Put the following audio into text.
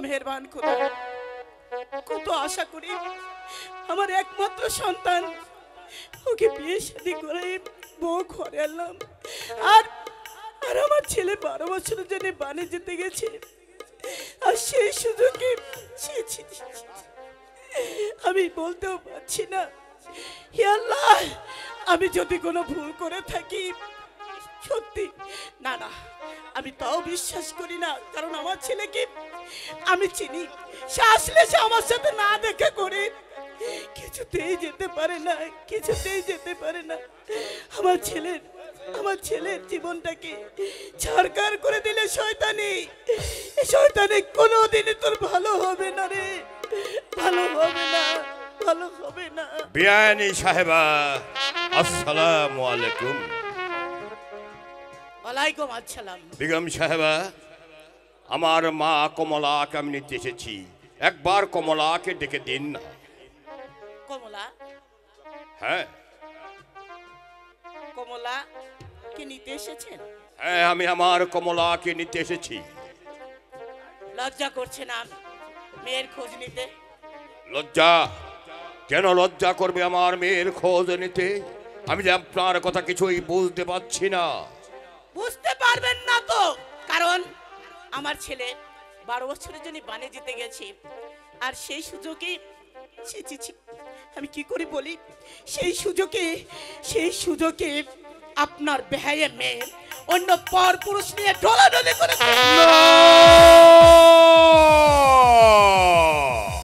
মেহেরবান খোদা, কত আশা করি আমার একমাত্র সন্তান, ওকে বিয়ে শাদী করে বউ ঘরে আনলাম। আর আর আমার ছেলে 12 বছরের জন্য বানে যেতে গেছে, আর সেই সুযোগে আমি বলতেও পারছি না। হে আল্লাহ, আমি যদি কোনো ভুল করে থাকি, সত্যি না না আমি তাও বিশ্বাস করি না, কারণ আমার ছেলেকে আমি চিনি। সে আসলে সে আমার সাথে না দেখা করে কিছুতেই যেতে পারে না, কিছুতেই যেতে পারে না। আমার ছেলের জীবনটাকে ছারকার করে দিলে শয়তানি, শয়তানি কোনোদিনই তোর ভালো হবে না রে, ভালো হবে না, ভালো হবে না। বিয়ানী সাহেবা, আসসালামু আলাইকুম। ওয়ালাইকুম আসসালাম। বেগম সাহেবা, আমার মা কমলাকে আমি নিতে এসেছি, একবার কমলাকে ডেকে দিন না। কমলা? হ্যাঁ। কমলা কে নিতে এসেছেন? হ্যাঁ, আমি আমার কমলাকে নিতে এসেছি। লজ্জা করছে না মেয়ের খোঁজ নিতে? লজ্জা? কেন লজ্জা করবে আমার মেয়ের খোঁজ নিতে? আমি যে আপনার কথা কিছুই বুঝতে পারছি না। বুঝতে পারবেন না তো, কারণ আমার ছেলে 12 বছরের জন্য বানে যেতে গেছে, আর সেই সুযোগে আমি কি করে বলি, সেই সুযোগে আপনার বেহায়া মেয়ে অন্য পর পুরুষ নিয়ে ঢলাঢলি করেছে।